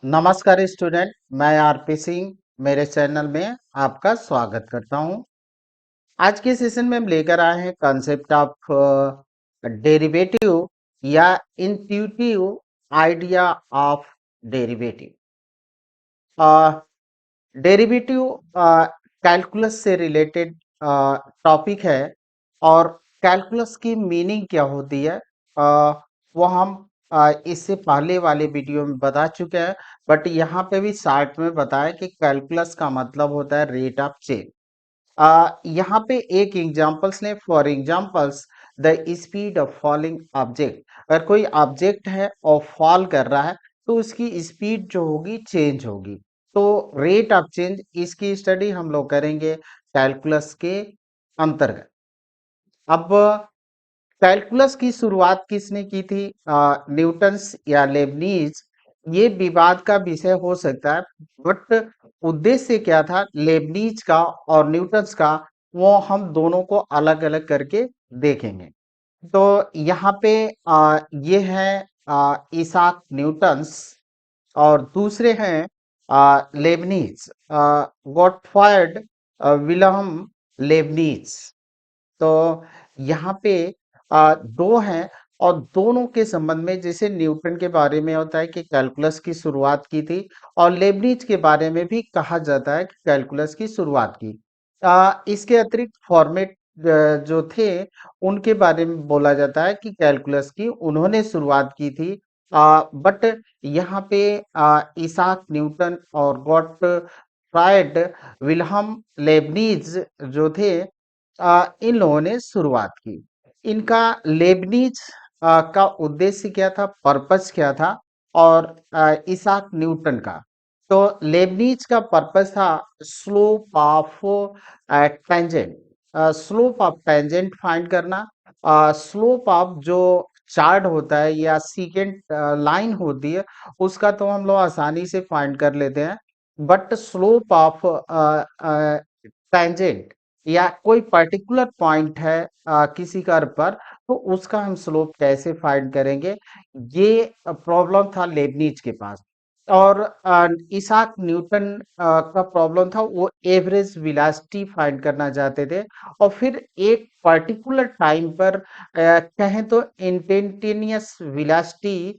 नमस्कार स्टूडेंट, मैं आरपी सिंह मेरे चैनल में आपका स्वागत करता हूं। आज के सेशन में हम लेकर आए हैं कॉन्सेप्ट ऑफ डेरिवेटिव या intuitive idea of derivative. Derivative calculus से रिलेटेड टॉपिक है और कैलकुलस की मीनिंग क्या होती है वो हम इससे पहले वाले वीडियो में बता चुके हैं। बट यहाँ पे भी शार्ट में बताया कि कैलकुलस का मतलब होता है रेट ऑफ चेंज। यहाँ पे एक एग्जांपल्स लें। For examples, the speed of falling object. अगर कोई ऑब्जेक्ट है और फॉल कर रहा है तो उसकी स्पीड जो होगी चेंज होगी। तो रेट ऑफ चेंज इसकी स्टडी हम लोग करेंगे कैलकुलस के अंतर्गत। अब कैलकुलस की शुरुआत किसने की थी? न्यूटन्स या लेबनीज? ये विवाद का विषय हो सकता है, बट उद्देश्य क्या था लेबनीज का और न्यूटन्स का, वो हम दोनों को अलग अलग करके देखेंगे। तो यहाँ पे ये है इसाक न्यूटन्स और दूसरे हैं लेबनीज, गॉटफ्राइड विल्हेम लेबनीज। तो यहाँ पे दो हैं और दोनों के संबंध में, जैसे न्यूटन के बारे में होता है कि कैलकुलस की शुरुआत की थी, और लेबनिज के बारे में भी कहा जाता है कि कैलकुलस की शुरुआत की। इसके अतिरिक्त फॉर्मेट जो थे उनके बारे में बोला जाता है कि कैलकुलस की उन्होंने शुरुआत की थी। बट यहाँ पे इसाक न्यूटन और गॉटफ्राइड विल्हेम लेबनिज जो थे, इन लोगों ने शुरुआत की। इनका लेबनीज का उद्देश्य क्या था, पर्पस क्या था, और इसाक न्यूटन का, तो लेबनीज का पर्पस था slope of tangent. Slope of tangent find करना। स्लोप ऑफ जो चार्ट होता है या सीकेंट लाइन होती है उसका तो हम लोग आसानी से फाइंड कर लेते हैं, बट स्लोप ऑफ टेंजेंट या कोई पर्टिकुलर पॉइंट है किसी कर्व पर, तो उसका हम स्लोप कैसे फाइंड करेंगे, ये प्रॉब्लम था लेबनीज के पास। और इसाक न्यूटन का प्रॉब्लम था, वो एवरेज वेलोसिटी फाइंड करना चाहते थे और फिर एक पर्टिकुलर टाइम पर कहें तो इंस्टेंटेनियस वेलोसिटी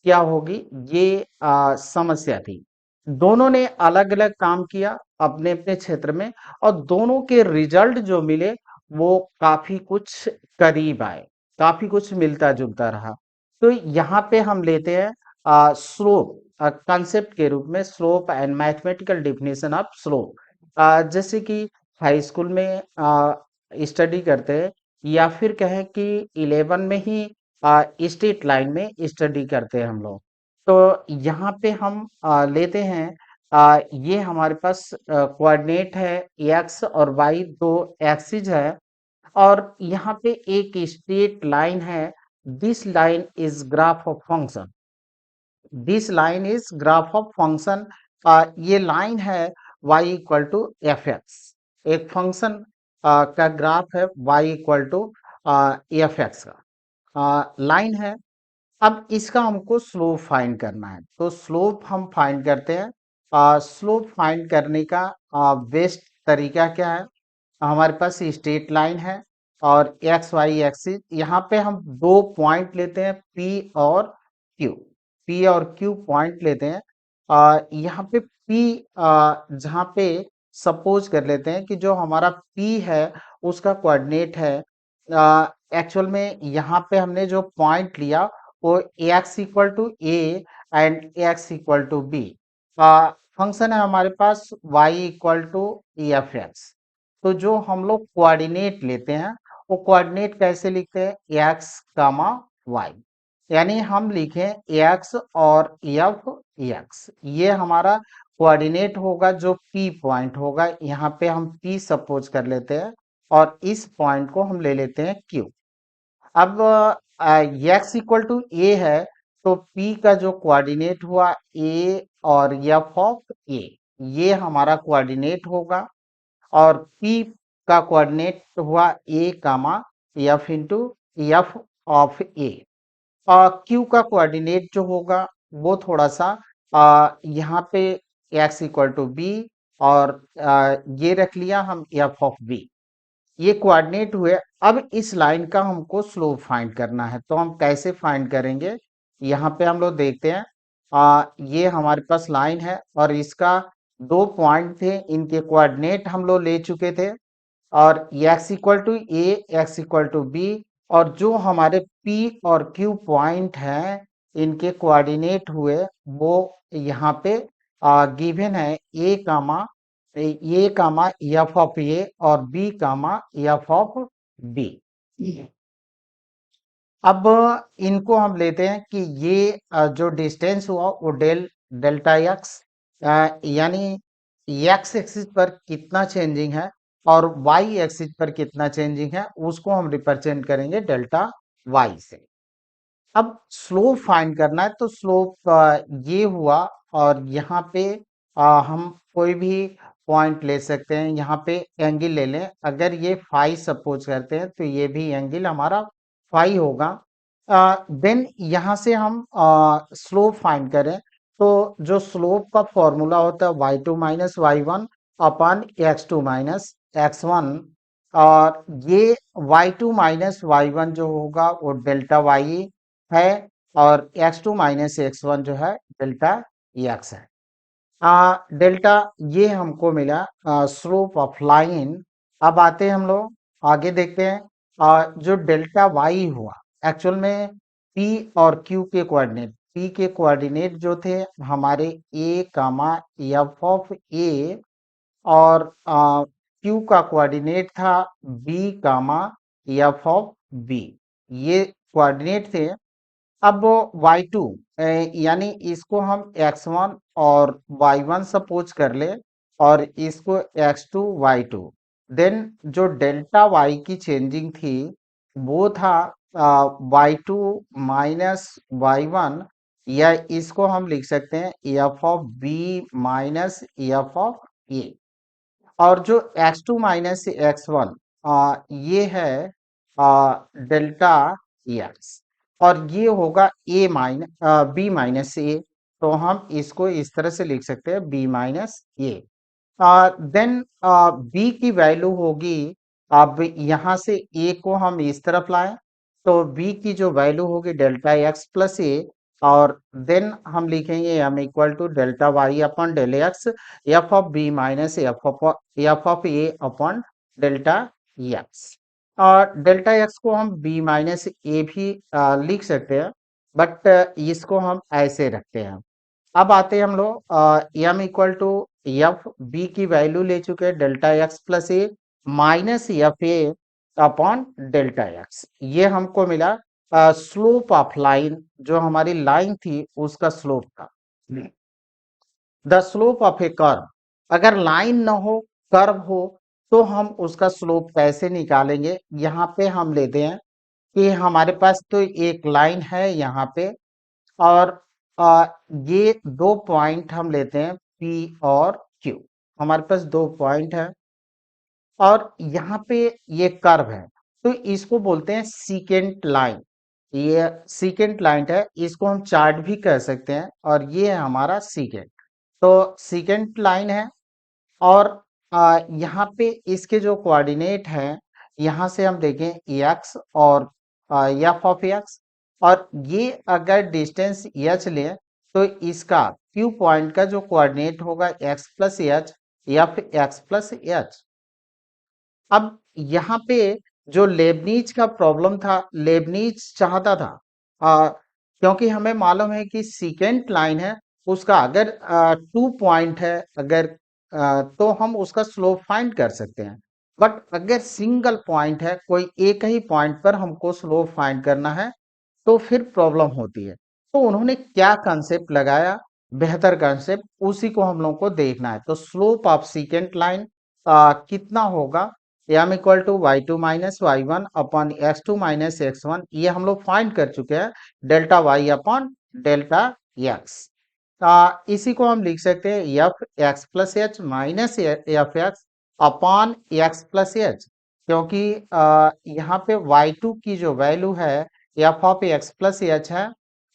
क्या होगी, ये समस्या थी। दोनों ने अलग अलग काम किया अपने अपने क्षेत्र में और दोनों के रिजल्ट जो मिले वो काफी कुछ करीब आए, काफी कुछ मिलता जुलता रहा। तो यहाँ पे हम लेते हैं स्लोप कंसेप्ट के रूप में, slope and mathematical definition of slope. जैसे कि हाई स्कूल में स्टडी करते हैं या फिर कहें कि 11 में ही स्ट्रेट लाइन में स्टडी करते हैं हम लोग। तो यहाँ पे हम लेते हैं, ये हमारे पास कोऑर्डिनेट है, एक्स और वाई दो एक्सिस है, और यहाँ पे एक स्ट्रेट लाइन है। This line is graph of function. This line is graph of function. ये लाइन है y equal to F x. एक फंक्शन का ग्राफ है y equal to F x का लाइन है। अब इसका हमको स्लोप फाइंड करना है, तो स्लोप हम फाइंड करते हैं। स्लोप फाइंड करने का बेस्ट तरीका क्या है? हमारे पास स्ट्रेट लाइन है और एक्स वाई एक्सिस, यहाँ पे हम दो पॉइंट लेते हैं क्यू पी और क्यू पॉइंट लेते हैं। यहाँ पे पी, जहाँ पे सपोज कर लेते हैं कि जो हमारा पी है उसका कोऑर्डिनेट है, एक्चुअल में यहाँ पे हमने जो पॉइंट लिया वो X equal to A and X equal to B. Function है हमारे पास Y equal to F X. तो जो हम लोग कोऑर्डिनेट लेते हैं वो कोऑर्डिनेट कैसे लिखते हैं, एक्स कामा वाई, यानी हम लिखें एक्स और एफ एक्स, ये हमारा कोऑर्डिनेट होगा जो पी पॉइंट होगा। यहाँ पे हम पी सपोज कर लेते हैं और इस पॉइंट को हम ले लेते हैं क्यू। अब एक्स इक्वल टू ए है, तो पी का जो कोऑर्डिनेट हुआ ए और एफ ऑफ ए, ये हमारा कोऑर्डिनेट होगा। और P का कोऑर्डिनेट हुआ A comma F into F of ए। और Q का कोऑर्डिनेट जो होगा वो थोड़ा सा यहाँ पे x इक्वल टू बी और ये रख लिया हम एफ ऑफ बी। ये कोऑर्डिनेट हुए। अब इस लाइन का हमको स्लोप फाइंड करना है, तो हम कैसे फाइंड करेंगे? यहाँ पे हम लोग देखते हैं, ये हमारे पास लाइन है और इसका दो पॉइंट थे, इनके कोऑर्डिनेट हम लोग ले चुके थे और x equal to a, x equal to b, और जो हमारे p और q पॉइंट हैं इनके कोऑर्डिनेट हुए वो यहाँ पे गिवन है a कामा एफ ऑफ ए और b comma f of b. अब इनको हम लेते हैं कि ये जो डिस्टेंस हुआ वो डेल्टा एक्स, यानी एक्स एक्सिस पर कितना चेंजिंग है और वाई एक्सिस पर कितना चेंजिंग है, उसको हम रिप्रेजेंट करेंगे डेल्टा वाई से। अब स्लोप फाइंड करना है, तो स्लोप ये हुआ और यहाँ पे हम कोई भी पॉइंट ले सकते हैं। यहाँ पे एंगल ले लें, अगर ये फाई सपोज करते हैं तो ये भी एंगल हमारा फाई होगा। देन यहाँ से हम स्लोप फाइंड करें, तो जो स्लोप का फॉर्मूला होता है y2 minus y one upon x2 minus x1, और ये y2 माइनस वाई वन जो होगा वो डेल्टा y है और x2 माइनस x1 जो है डेल्टा x है। डेल्टा ये हमको मिला स्लोप ऑफ लाइन। अब आते हैं हम लोग आगे देखते हैं, जो डेल्टा वाई हुआ एक्चुअल में p और q के कोऑर्डिनेट, p के कोऑर्डिनेट जो थे हमारे a कामा एफ ऑफ ए और q का कोऑर्डिनेट था b comma f of b, ये कोऑर्डिनेट थे। अब y2 यानी इसको हम x1 और y1 सपोज कर ले और इसको x2 y2, देन जो डेल्टा y की चेंजिंग थी वो था y2 माइनस y1, या इसको हम लिख सकते हैं F of B minus F of ए, और जो x2 माइनस x1 ये है डेल्टा एक्स, और ये होगा ए माइनस बी माइनस ए, तो हम इसको इस तरह से लिख सकते हैं बी माइनस ए। देन बी की वैल्यू होगी, अब यहाँ से ए को हम इस तरफ लाएं तो बी की जो वैल्यू होगी डेल्टा एक्स प्लस ए, और देन हम लिखेंगे m equal to delta y upon del x f of B minus F of a upon delta x. और डेल्टा एक्स को हम बी माइनस ए भी लिख सकते हैं, बट इसको हम ऐसे रखते हैं। अब आते हैं हम लोग m equal to f b की वैल्यू ले चुके हैं delta x plus a minus f a upon delta x, ये हमको मिला स्लोप ऑफ लाइन, जो हमारी लाइन थी उसका स्लोप था। The slope of A curve, अगर लाइन न हो कर्व हो तो हम उसका स्लोप कैसे निकालेंगे? यहाँ पे हम लेते हैं कि हमारे पास तो एक लाइन है यहाँ पे, और आ, ये दो पॉइंट हम लेते हैं P और Q, हमारे पास दो पॉइंट है और यहाँ पे ये कर्व है, तो इसको बोलते हैं सीकेंट लाइन। ये सीकेंट लाइन है, इसको हम चार्ट भी कह सकते हैं, और ये है हमारा सीकेंट। तो सीकेंट लाइन है और यहाँ पे इसके जो कोऑर्डिनेट हैं, यहाँ से हम देखें एक्स और एफ ऑफ एक्स, और ये अगर डिस्टेंस एच लें तो इसका क्यू पॉइंट का जो कोऑर्डिनेट होगा x plus H, F x plus H. अब यहाँ पे जो लेबनीज का प्रॉब्लम था, लेबनीज चाहता था, क्योंकि हमें मालूम है कि सीकेंट लाइन है उसका अगर टू पॉइंट है, अगर तो हम उसका स्लोप फाइंड कर सकते हैं, बट अगर सिंगल पॉइंट है, कोई एक ही पॉइंट पर हमको स्लोप फाइंड करना है तो फिर प्रॉब्लम होती है। तो उन्होंने क्या कंसेप्ट लगाया, बेहतर कंसेप्ट, उसी को हम लोग को देखना है। तो स्लोप ऑफ सीकेंट लाइन कितना होगा, m equal to y two minus y one upon x two minus x one, ये हम लोग फाइंड कर चुके हैं delta y upon delta x. इसी को हम लिख सकते हैं f x plus h minus f x upon x plus h, क्योंकि यहाँ पे y2 की जो वैल्यू है f of x plus h है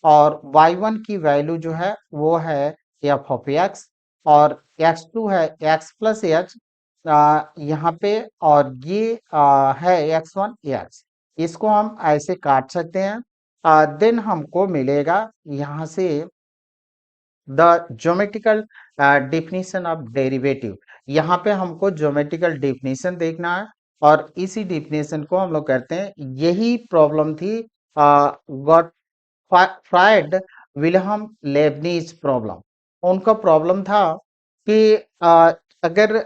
और y1 की वैल्यू जो है वो है एफ ऑफ एक्स, और x2 है x प्लस एच यहाँ पे, और ये है x1 एक्स। इसको हम ऐसे काट सकते हैं। देन हमको मिलेगा यहाँ से the geometrical definition of derivative. यहाँ पे हमको ज्योमेट्रिकल डेफिनेशन देखना है, और इसी डेफिनेशन को हम लोग करते हैं। यही प्रॉब्लम थी got fried Wilhelm Lebanese problem. उनका प्रॉब्लम था कि अगर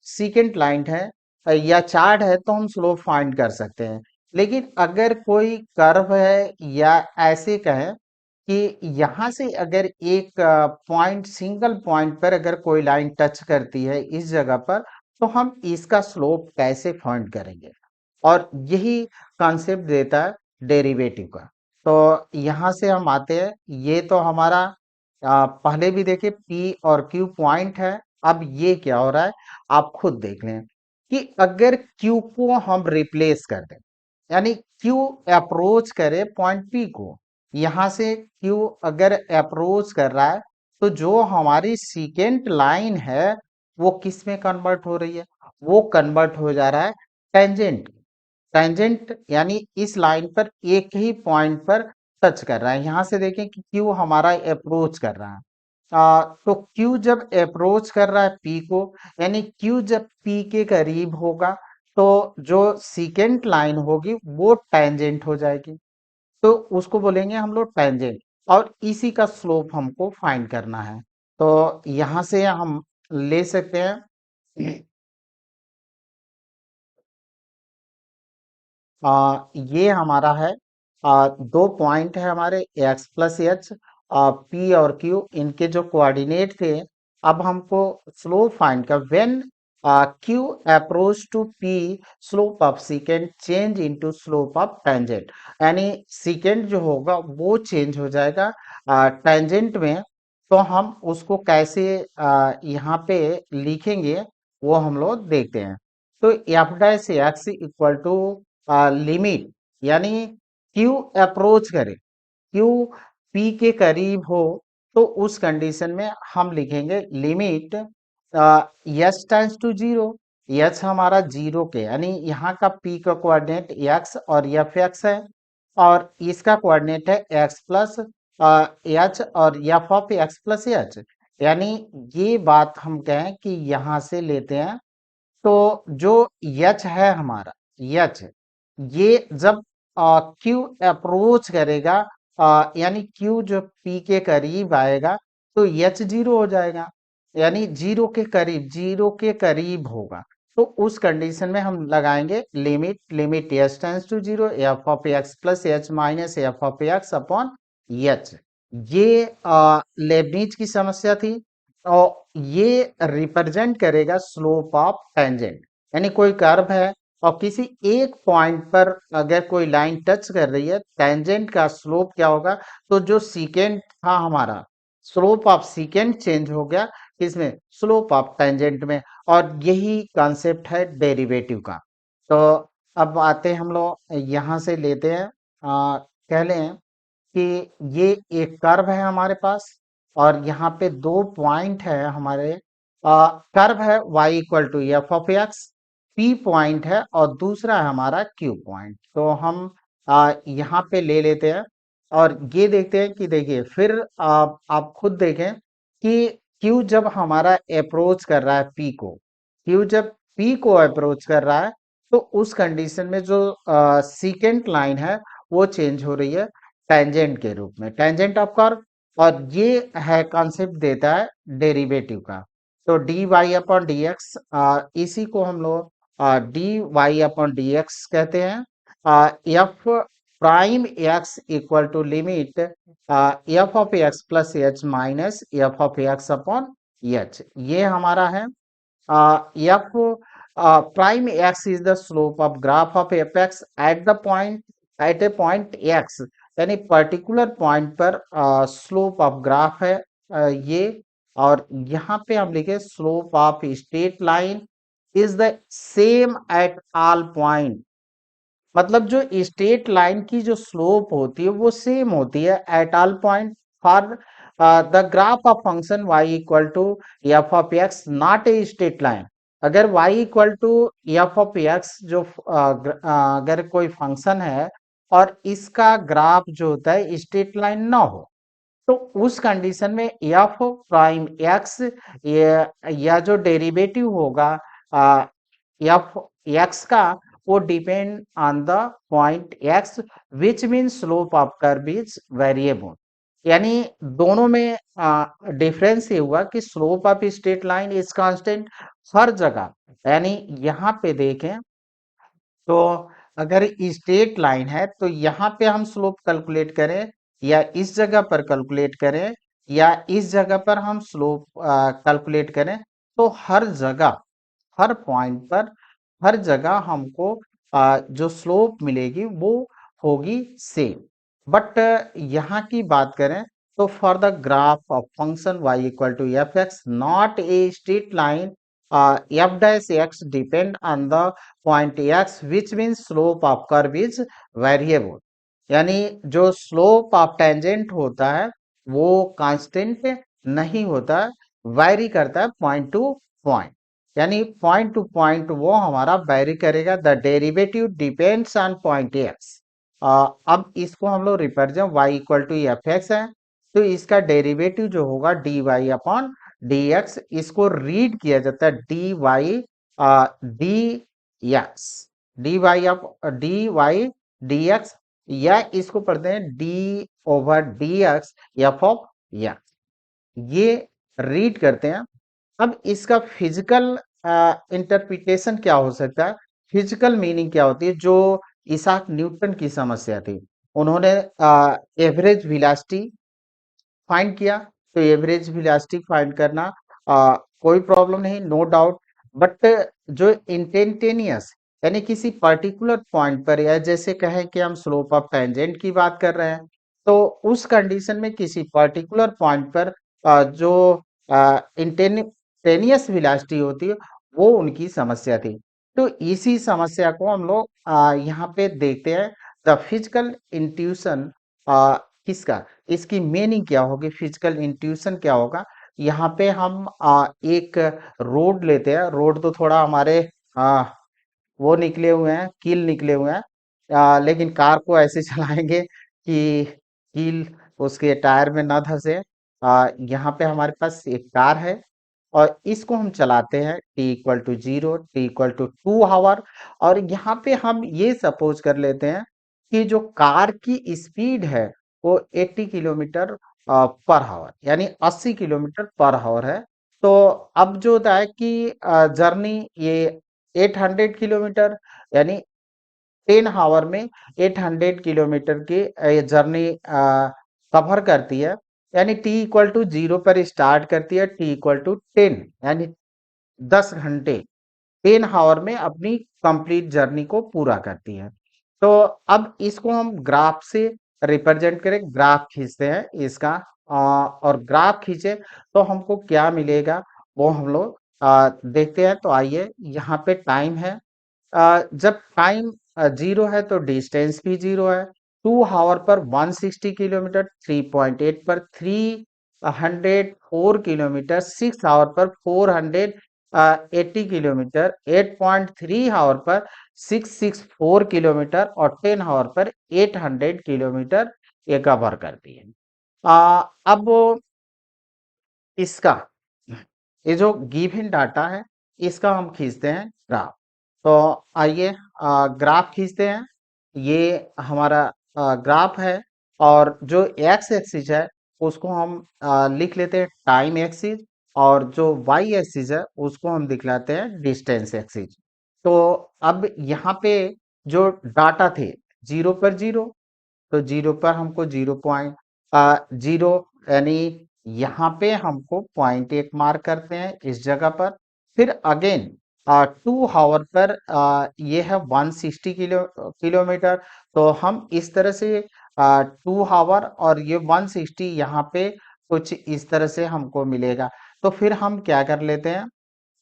सीकेंट लाइन है या चार्ट है तो हम स्लोप फाइंड कर सकते हैं, लेकिन अगर कोई कर्व है या ऐसे कहें कि यहाँ से अगर एक पॉइंट, सिंगल पॉइंट पर अगर कोई लाइन टच करती है इस जगह पर, तो हम इसका स्लोप कैसे फाइंड करेंगे, और यही कॉन्सेप्ट देता है डेरिवेटिव का। तो यहाँ से हम आते हैं, ये तो हमारा पहले भी देखे P और Q पॉइंट है। अब ये क्या हो रहा है आप खुद देख लें कि अगर Q को हम रिप्लेस कर दें, यानी Q अप्रोच करे पॉइंट P को, यहाँ से Q अगर अप्रोच कर रहा है, तो जो हमारी सीकेंट लाइन है वो किस में कन्वर्ट हो रही है, वो कन्वर्ट हो जा रहा है टेंजेंट। टेंजेंट यानी इस लाइन पर एक ही पॉइंट पर टच कर रहा है। यहाँ से देखें कि क्यू हमारा अप्रोच कर रहा है। तो क्यू जब अप्रोच कर रहा है पी को, यानी क्यू जब पी के करीब होगा, तो जो सीकेंट लाइन होगी वो टेंजेंट हो जाएगी, तो उसको बोलेंगे हम लोग टेंजेंट, और इसी का स्लोप हमको फाइंड करना है। तो यहाँ से हम ले सकते हैं ये हमारा है दो पॉइंट है हमारे एक्स प्लस एच, पी और क्यू, इनके जो कोऑर्डिनेट थे। अब हमको स्लोप फाइंड कर, when q approach to p, slope of secant change into slope of tangent, यानी सीकेंट जो होगा वो चेंज हो जाएगा टेंजेंट में। तो हम उसको कैसे यहाँ पे लिखेंगे वो हम लोग देखते हैं। तो f dash x equal to limit, यानी क्यू अप्रोच करे, क्यू पी के करीब हो, तो उस कंडीशन में हम लिखेंगे limit s tends to zero. S हमारा जीरो के, यानी यहाँ का पी का कोऑर्डिनेट एक्स और एफ एक्स है, और इसका कोऑर्डिनेट है एक्स प्लस एच और f of x plus h. यानी ये बात हम कहें कि यहाँ से लेते हैं, तो जो यच है हमारा, यच, ये जब क्यू अप्रोच करेगा, यानी क्यू जो पी के करीब आएगा, तो यच जीरो हो जाएगा, यानी जीरो के करीब होगा। तो उस कंडीशन में हम लगाएंगे limit, limit h tends to zero, f of x plus h minus F of x upon h. ये लेबनीज की समस्या थी, और ये रिप्रेजेंट करेगा स्लोप ऑफ टेंजेंट। यानी कोई कर्व है और किसी एक पॉइंट पर अगर कोई लाइन टच कर रही है, टेंजेंट का स्लोप क्या होगा, तो जो सीकेंट था हमारा, स्लोप ऑफ सीकेंट चेंज हो गया किसमें, स्लोप ऑफ टेंजेंट में। और यही कॉन्सेप्ट है डेरिवेटिव का। तो अब आते हैं हम लोग यहाँ से लेते हैं, कह लें कि ये एक कर्व है हमारे पास, और यहाँ पे दो पॉइंट है हमारे। कर्व है y equal to f of x, p point है, और दूसरा है हमारा क्यू पॉइंट। तो हम यहाँ पे ले लेते हैं, और ये देखते हैं कि देखिए फिर आप खुद देखें कि क्यू जब हमारा अप्रोच कर रहा है पी को, क्यू जब पी को अप्रोच कर रहा है, तो उस कंडीशन में जो सीकेंट लाइन है वो चेंज हो रही है टेंजेंट के रूप में, टेंजेंट ऑफ कर्व। और ये है कॉन्सेप्ट देता है डेरिवेटिव का। तो d y upon d x, इसी को हम लोग d y upon d x कहते हैं। F prime x equal to limit f of x plus h minus F of x upon h, ये हमारा है। F prime x is the slope of graph of fx at the point, at a point x, यानी particular point पर slope of graph है ये। और यहाँ पे हम लिखे slope of straight line is the same at all point, मतलब जो स्ट्रेट लाइन की जो स्लोप होती है वो सेम होती है at all point for the graph of function y equal to f of x not a straight line. अगर y equal to f of x जो अगर कोई फंक्शन है और इसका ग्राफ जो होता है स्ट्रेट लाइन ना हो, तो उस कंडीशन में एफ प्राइम एक्स या जो डेरिवेटिव होगा एफ एक्स का, वो depend on the point x which mean slope of curve is variable. यानी दोनों में डिफरेंस ये हुआ कि slope of straight line is constant हर जगह। यानी यहाँ पे देखें तो अगर स्ट्रेट लाइन है तो यहाँ पे हम स्लोप कैलकुलेट करें या इस जगह पर कैलकुलेट करें या इस जगह पर हम स्लोप कैलकुलेट करें, तो हर जगह, हर पॉइंट पर, हर जगह हमको जो स्लोप मिलेगी वो होगी सेम। बट यहाँ की बात करें तो for the graph of function y equal to F x not a straight line, f dash x depend on the point x which means slope of curve is variable. यानी जो slope of tangent होता है वो constant नहीं होता है, vary करता है पॉइंट टू पॉइंट। यानी पॉइंट टू पॉइंट वो हमारा वैरी करेगा। The derivative depends on point x. अब इसको हम लोग represent y equal to F x है, तो इसका डेरिवेटिव जो होगा d y upon d x, इसको रीड किया जाता है d y d x, d y d x, या इसको पढ़ते हैं d over d x f of x, ये रीड करते हैं। अब इसका फिजिकल इंटरप्रिटेशन क्या हो सकता है, फिजिकल मीनिंग क्या होती है, जो इसाक न्यूटन की समस्या थी। उन्होंने एवरेज वेलोसिटी फाइंड किया, तो एवरेज वेलोसिटी फाइंड करना कोई प्रॉब्लम नहीं, नो डाउट। बट जो इंस्टेंटेनियस, यानी किसी पर्टिकुलर पॉइंट पर, या जैसे कहें कि हम स्लोप ऑफ टेंजेंट की बात कर रहे हैं, तो उस कंडीशन में किसी पर्टिकुलर पॉइंट पर जो इंस्टेंटेनियस वेलोसिटी होती है, वो उनकी समस्या थी। तो इसी समस्या को हम लोग यहाँ पे देखते हैं। द फिजिकल इंट्यूशन किसका, इसकी मीनिंग क्या होगी, फिजिकल इंट्यूशन क्या होगा। यहाँ पे हम एक रोड लेते हैं। रोड तो थोड़ा हमारे आ, वो निकले हुए हैं, कील निकले हुए हैं, लेकिन कार को ऐसे चलाएंगे कि कील उसके टायर में ना धंसे। यहाँ पे हमारे पास एक कार है और इसको हम चलाते हैं t equal to 0, t equal to 2 hour. और यहाँ पे हम ये सपोज कर लेते हैं कि जो कार की स्पीड है वो 80 किलोमीटर पर आवर, यानी 80 किलोमीटर पर आवर है। तो अब जो होता है कि जर्नी ये 800 किलोमीटर, यानी 10 आवर में 800 किलोमीटर की जर्नी कवर करती है। यानी t इक्वल टू 0 पर स्टार्ट करती है, t इक्वल टू 10, यानी 10 घंटे, 10 आवर में अपनी कंप्लीट जर्नी को पूरा करती है। तो अब इसको हम ग्राफ से रिप्रेजेंट करें, ग्राफ खींचते हैं इसका, और ग्राफ खींचे तो हमको क्या मिलेगा वो हम लोग देखते हैं। तो आइए, यहाँ पे टाइम है, जब टाइम 0 है तो डिस्टेंस भी 0 है। 2 आवर पर 160 किलोमीटर, 3.8 पर 304 किलोमीटर, 6 आवर पर 480 किलोमीटर, 8.3 आवर पर 664 किलोमीटर और 10 आवर पर 800 किलोमीटर ये कवर करती है। अब इसका, ये जो गिवन डाटा है इसका हम खींचते हैं ग्राफ। तो आइए ग्राफ खींचते हैं। ये हमारा ग्राफ है, और जो एक्स एक्सिस है उसको हम लिख लेते हैं टाइम एक्सिस, और जो वाई एक्सिस है उसको हम दिखलाते हैं डिस्टेंस एक्सिस। तो अब यहाँ पे जो डाटा थे, 0 पर 0, तो 0 पर हमको 0.0, यानी यहाँ पे हमको पॉइंट 1 मार्क करते हैं इस जगह पर। फिर अगेन 2 आवर पर ये है 160 किलोमीटर, तो हम इस तरह से 2 आवर और ये 160 यहाँ पे कुछ इस तरह से हमको मिलेगा। तो फिर हम क्या कर लेते हैं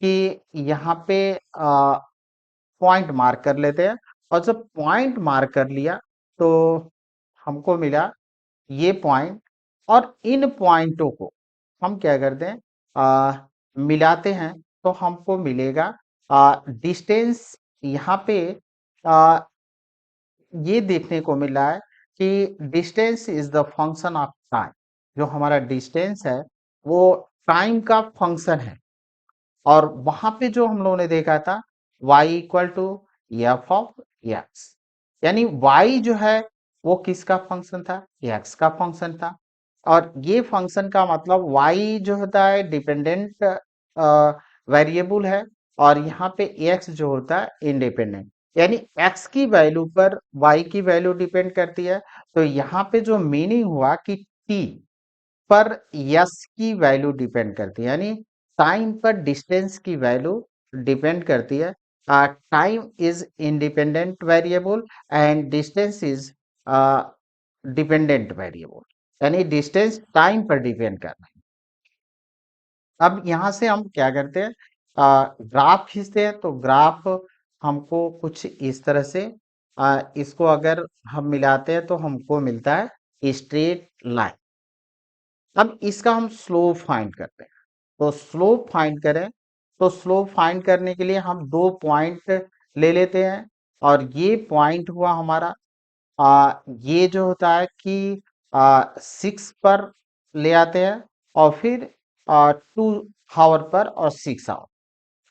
कि यहाँ पे पॉइंट मार्क कर लेते हैं, और जब पॉइंट मार्क कर लिया तो हमको मिला ये पॉइंट। और इन पॉइंटों को हम क्या करते हैं, मिलाते हैं, तो हमको मिलेगा डिस्टेंस। यहाँ पे आ, ये देखने को मिल रहा है कि distance is the function of time. जो हमारा डिस्टेंस है वो टाइम का फंक्शन है। और वहां पे जो हम लोगों ने देखा था y equal to f of x, यानी y जो है वो किसका फंक्शन था, x का फंक्शन था। और ये फंक्शन का मतलब y जो होता है डिपेंडेंट वेरिएबल है, और यहाँ पे x जो होता है इंडिपेंडेंट, यानी x की वैल्यू पर y की वैल्यू डिपेंड करती है। तो यहाँ पे जो मीनिंग हुआ कि t पर यस की वैल्यू डिपेंड करती है, यानी टाइम पर डिस्टेंस की वैल्यू डिपेंड करती है। Time is independent variable and distance is dependent variable, यानी डिस्टेंस टाइम पर डिपेंड करता है। अब यहाँ से हम क्या करते हैं, ग्राफ खींचते हैं। तो ग्राफ हमको कुछ इस तरह से, इसको अगर हम मिलाते हैं तो हमको मिलता है स्ट्रेट लाइन। अब इसका हम स्लोप फाइंड करते हैं। तो स्लोप फाइंड करें, तो स्लोप फाइंड करने के लिए हम दो पॉइंट ले लेते हैं। और ये पॉइंट हुआ हमारा, ये जो होता है कि 6 पर ले आते हैं, और फिर 2 आवर पर और 6 आवर।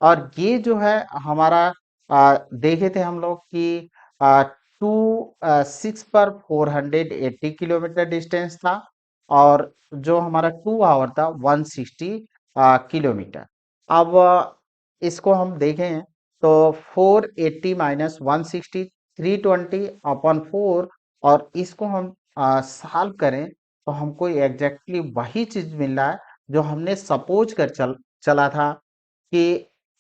और ये जो है हमारा, देखे थे हम लोग कि टू 6 पर 480 किलोमीटर डिस्टेंस था, और जो हमारा 2 आवर था 160 किलोमीटर। अब इसको हम देखें तो 480 माइनस 160, 320/4, और इसको हम सॉल्व करें तो हमको एग्जैक्टली वही चीज मिल रहा है जो हमने सपोज कर चला था कि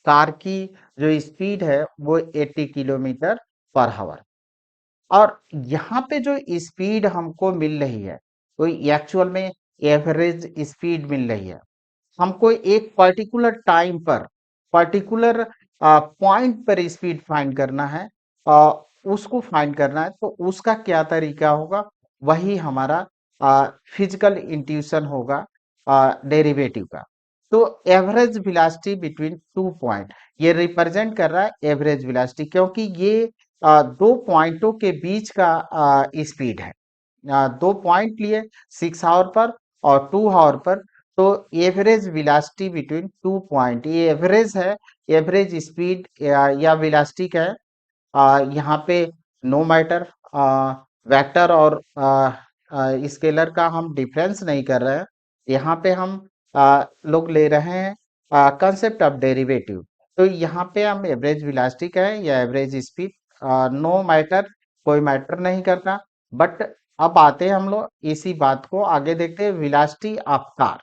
कार की जो स्पीड है वो 80 किलोमीटर पर आवर। और यहाँ पे जो स्पीड हमको मिल रही है वो एक्चुअल में एवरेज स्पीड मिल रही है। हमको एक पर्टिकुलर टाइम पर, पर्टिकुलर पॉइंट पर स्पीड फाइंड करना है, अ, उसको फाइंड करना है। तो उसका क्या तरीका होगा, वही हमारा फिजिकल इंट्यूशन होगा डेरिवेटिव का। तो एवरेज वेलोसिटी बिटवीन 2 पॉइंट, ये रिप्रेजेंट कर रहा है एवरेज वेलोसिटी, क्योंकि ये दो पॉइंटों के बीच का स्पीड है। दो पॉइंट लिए 6 आवर पर और 2 आवर पर, तो एवरेज वेलोसिटी बिटवीन 2 पॉइंट, ये एवरेज है, एवरेज स्पीड या वेलोसिटी का है। यहाँ पे नो मैटर वेक्टर और स्केलर का हम डिफरेंस नहीं कर रहे हैं। यहाँ पे हम लोग ले रहे हैं कंसेप्ट ऑफ डेरिवेटिव। तो यहाँ पे हम एवरेज वेलोसिटी का है या एवरेज स्पीड, नो मैटर, कोई मैटर नहीं करता। बट अब आते हैं हम लोग इसी बात को आगे देखते हैं, वेलोसिटी ऑफ कार।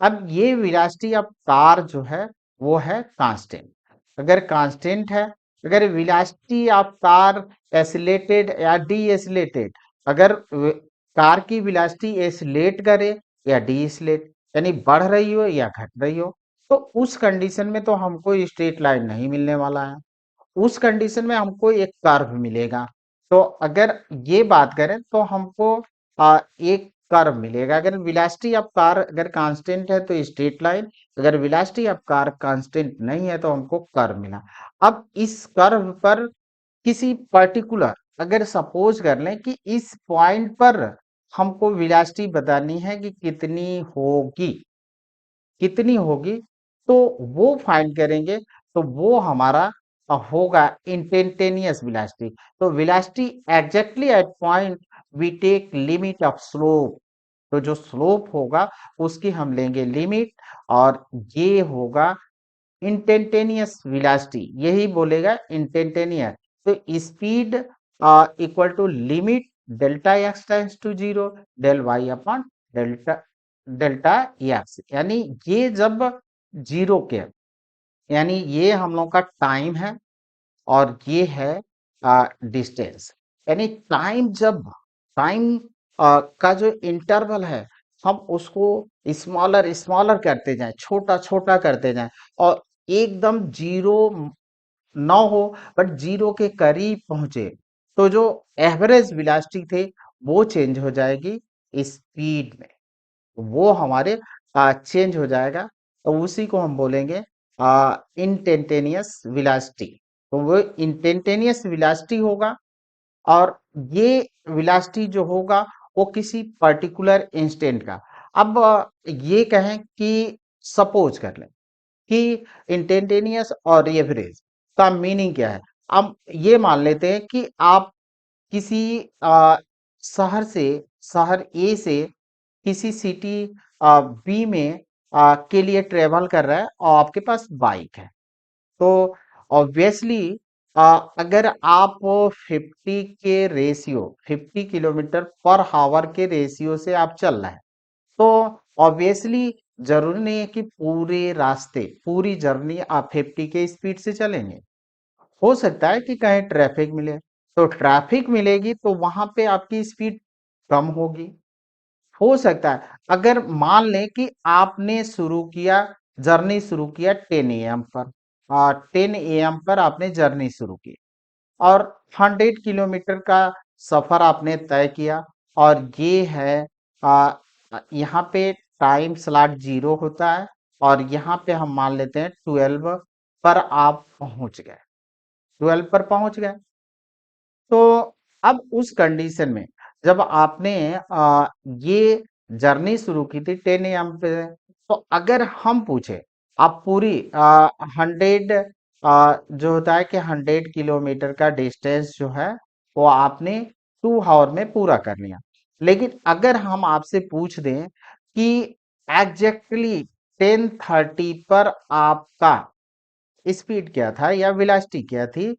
अब ये वेलोसिटी ऑफ कार जो है वो है कांस्टेंट। अगर कांस्टेंट है, अगर वेलोसिटी ऑफ कार एसिलेटेड या डी एसिलेटेड, अगर कार की वेलोसिटी एसिलेट करे या डी एसिलेट, यानी बढ़ रही हो या घट रही हो, तो उस कंडीशन में तो हमको स्ट्रेट लाइन नहीं मिलने वाला है। उस कंडीशन में हमको एक कर्व मिलेगा। तो अगर ये बात करें तो हमको एक कर्व मिलेगा। अगर वेलोसिटी ऑफ कार अगर कांस्टेंट है तो स्ट्रेट लाइन, अगर वेलोसिटी ऑफ कार कांस्टेंट नहीं है तो हमको कर्व मिला। अब इस कर्व पर किसी पर्टिकुलर, अगर सपोज कर लें कि इस पॉइंट पर हमको वेलोसिटी बतानी है कि कितनी होगी, तो वो फाइंड करेंगे। तो वो हमारा होगा इंस्टेंटेनियस वेलोसिटी। तो velocity exactly at point we take limit of slope. तो जो स्लोप होगा उसकी हम लेंगे लिमिट, और ये होगा इंस्टेंटेनियस वेलोसिटी, यही बोलेगा इंस्टेंटेनियस। तो speed equal to limit delta x tends to zero del y upon delta delta x, यानी ये जब जीरो के, यानी ये हम लोग का टाइम है और ये है डिस्टेंस। यानी टाइम का जो इंटरवल है हम उसको स्मॉलर स्मॉलर करते जाएं, छोटा छोटा करते जाएं, और एकदम जीरो ना हो बट जीरो के करीब पहुंचे, तो जो एवरेज वेलोसिटी थे वो चेंज हो जाएगी। स्पीड में, वो हमारे चेंज हो जाएगा। तो उसी को हम बोलेंगे इंस्टेंटेनियस वेलोसिटी। तो वो इंस्टेंटेनियस वेलोसिटी होगा, और ये वेलोसिटी जो होगा वो किसी पर्टिकुलर इंस्टेंट का। अब ये कहें कि सपोज कर लें कि इंस्टेंटेनियस और एवरेज का मीनिंग क्या है। अब ये मान लेते हैं कि आप किसी शहर से, शहर ए से किसी सिटी बी में के लिए ट्रेवल कर रहा है और आपके पास बाइक है। तो ऑब्वियसली अगर आप 50 के रेशियो 50 किलोमीटर पर हावर के रेशियो से आप चल रहे हैं, तो ऑब्वियसली जरूरी नहीं है कि पूरे रास्ते, पूरी जर्नी आप 50 के स्पीड से चलेंगे। हो सकता है कि कहीं ट्रैफिक मिले, तो ट्रैफिक मिलेगी तो वहां पे आपकी स्पीड कम होगी। हो सकता है अगर मान लें कि आपने शुरू किया, जर्नी शुरू किया 10 एम पर, 10 एम पर आपने जर्नी शुरू की और 100 किलोमीटर का सफर आपने तय किया, और ये है यहाँ पे टाइम स्लॉट 0 होता है, और यहाँ पे हम मान लेते हैं 12 पर आप पहुंच गए, 12 पर पहुंच गए। तो अब उस कंडीशन में जब आपने ये जर्नी शुरू की थी 10 एम पे, तो अगर हम पूछे आप पूरी 100 जो होता है कि 100 किलोमीटर का डिस्टेंस जो है वो आपने 2 आवर में पूरा कर लिया। लेकिन अगर हम आपसे पूछ दें कि एग्जैक्टली 10:30 पर आपका स्पीड क्या था या वेलोसिटी क्या थी,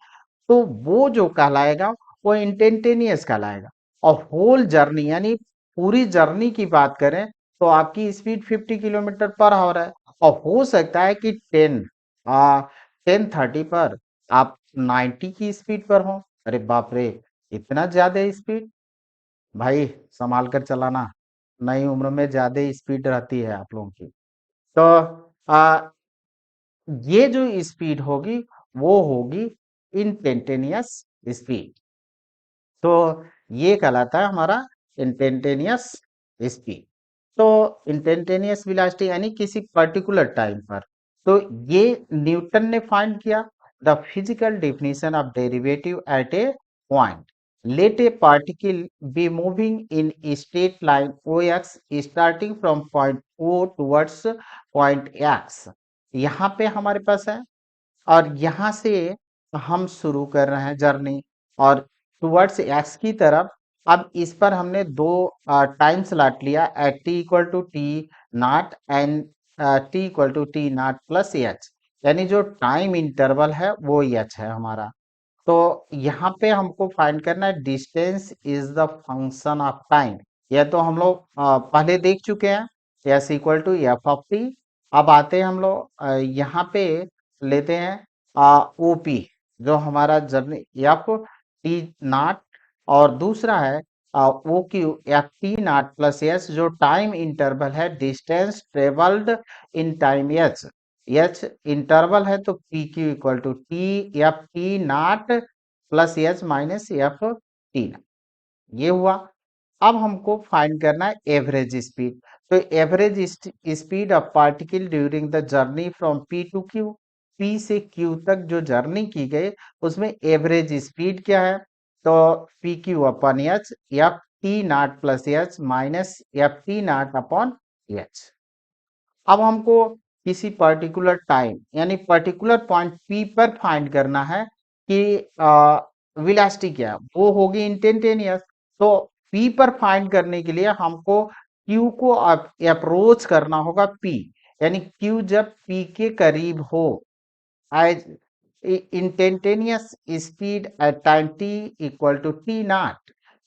तो वो जो कहलाएगा वो इंस्टेंटेनियस कहलाएगा। और होल जर्नी यानी पूरी जर्नी की बात करें तो आपकी स्पीड 50 किलोमीटर पर आवर है, और हो सकता है कि 10:30 पर आप 90 की स्पीड पर हो। अरे बाप रे, इतना ज्यादा स्पीड! भाई संभाल कर चलाना, नई उम्र में ज्यादा स्पीड रहती है आप लोगों की। तो आ, ये जो स्पीड होगी वो होगी इंस्टेंटेनियस स्पीड। तो ये कहलाता है हमारा इंस्टेंटेनियस स्पीड। तो इंस्टेंटेनियस वेलोसिटी यानी किसी पर्टिकुलर टाइम पर। तो ये न्यूटन ने फाइंड किया। The physical definition of derivative at a point, let a particle be moving in straight line o x starting from point o towards point x. यहाँ पे हमारे पास है, और यहाँ से हम शुरू कर रहे हैं जर्नी, और टुवर्ड्स एक्स की तरफ। अब इस पर हमने दो टाइम स्लॉट लिया, at t equal to t naught and t equal to t naught plus h, यानी जो टाइम इंटरवल है वो एच है हमारा। तो यहाँ पे हमको फाइंड करना है distance is the function of time. यह तो हम लोग पहले देख चुके हैं, s equal to f of t. अब आते हैं हम लोग यहाँ पे लेते हैं ओपी, जो हमारा जर्नी एफ टी नॉट, और दूसरा है o q f t naught plus s, जो टाइम इंटरवल है distance travelled in time h. H interval है तो p q equal to t f t naught plus h minus f t naught. ये हुआ। अब हमको फाइंड करना है एवरेज स्पीड। तो average speed of particle during the journey from p to q, p से क्यू तक जो जर्नी की गई उसमें एवरेज स्पीड क्या है। तो p Q upon h, F t naught plus h minus f t not upon H. अब हमको किसी पर्टिकुलर टाइम यानी पर्टिकुलर पॉइंट पी पर फाइंड करना है कि वेलोसिटी क्या है, वो होगी इंस्टेंटेनियस। तो पी पर फाइंड करने के लिए हमको क्यू को अप्रोच करना होगा पी, यानी क्यू जब पी के करीब हो, as instantaneous speed at time t equal to t naught,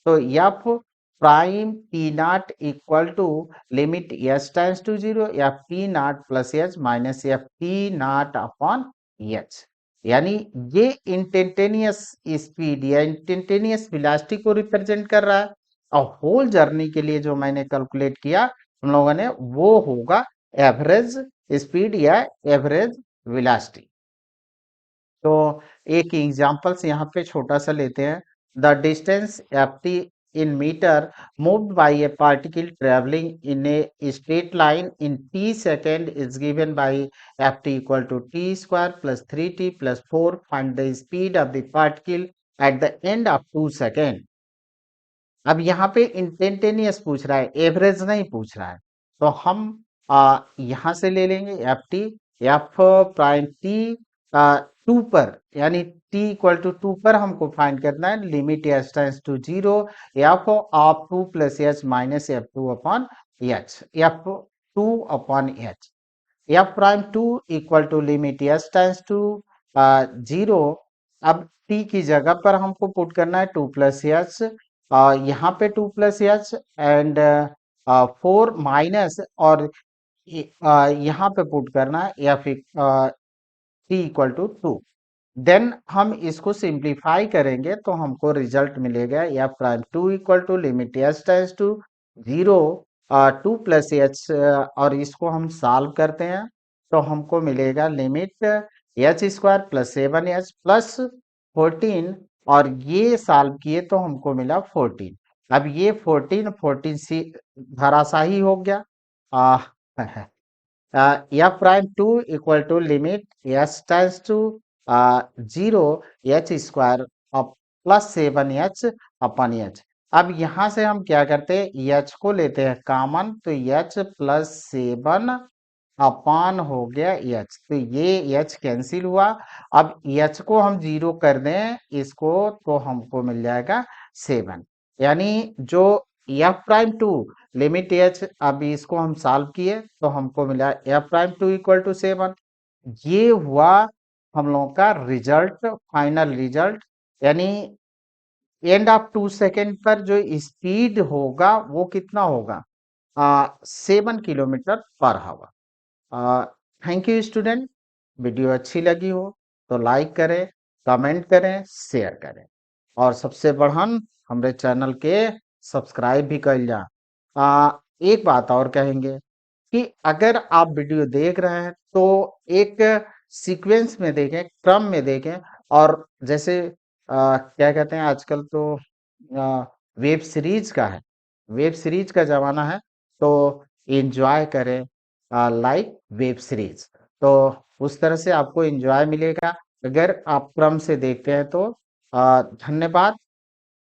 तो f prime t naught equal to limit s tends to 0 f t naught plus h minus f t naught upon h। यानी ये instantaneous speed या instantaneous velocity को represent कर रहा है, और whole journey के लिए जो मैंने कैलकुलेट किया हम लोगों ने वो होगा एवरेज स्पीड या एवरेज वेलोसिटी। तो एक एग्जांपल से यहाँ पे छोटा सा लेते हैं। The distance F T in meter moved by a particle traveling in a straight line in t second is given by ft equal to t square plus 3t plus 4. Find the speed of the particle at the end of 2 second. अब यहाँ पे instantaneous पूछ रहा है, average नहीं पूछ रहा है। तो हम यहाँ से ले लेंगे f t, f prime t two पर, यानी टी इक्वल टू टू पर हमको फाइंड करना है limit h tends to zero, f of two plus h minus f two upon h, f two upon h, f prime two equal to limit h tends to zero. अब t की जगह पर हमको put करना है to plus h, यहाँ पे two plus h and four minus, और यहाँ पे पुट करना है f t equal to two. Then हम इसको सिंप्लीफाई करेंगे तो हमको रिजल्ट मिलेगा f prime two equal to limit h tends to zero two plus h, और इसको हम सॉल्व करते हैं तो हमको मिलेगा limit h square plus 7h plus 14, और ये सॉल्व किए तो हमको मिला 14। अब ये 14 सी धराशाही हो गया। F prime two equal to limit h tends to zero h square plus 7h upon h. अब यहां से हम क्या करते हैं, एच को लेते हैं कॉमन, तो एच प्लस 7 अपान हो गया एच, तो ये एच कैंसिल हुआ। अब एच को हम जीरो कर दें इसको तो हमको मिल जाएगा 7, यानी जो f prime two limit h, अब इसको हम सॉल्व किए तो हमको मिला f prime two equal to 7। ये हुआ हम लोगों का रिजल्ट, फाइनल रिजल्ट, यानी एंड ऑफ 2 सेकेंड पर जो स्पीड होगा वो कितना होगा, 7 kilometre per hour. Thank you student. Video अच्छी लगी हो तो लाइक करें, कमेंट करें, शेयर करें, और सबसे बढ़न हमारे चैनल के सब्सक्राइब भी कर जा। एक बात और कहेंगे कि अगर आप वीडियो देख रहे हैं तो एक सीक्वेंस में देखें, क्रम में देखें, और जैसे क्या कहते हैं आजकल तो वेब सीरीज का है, वेब सीरीज का जमाना है, तो एंजॉय करें लाइक वेब सीरीज, तो उस तरह से आपको एंजॉय मिलेगा अगर आप क्रम से देखते हैं तो। धन्यवाद।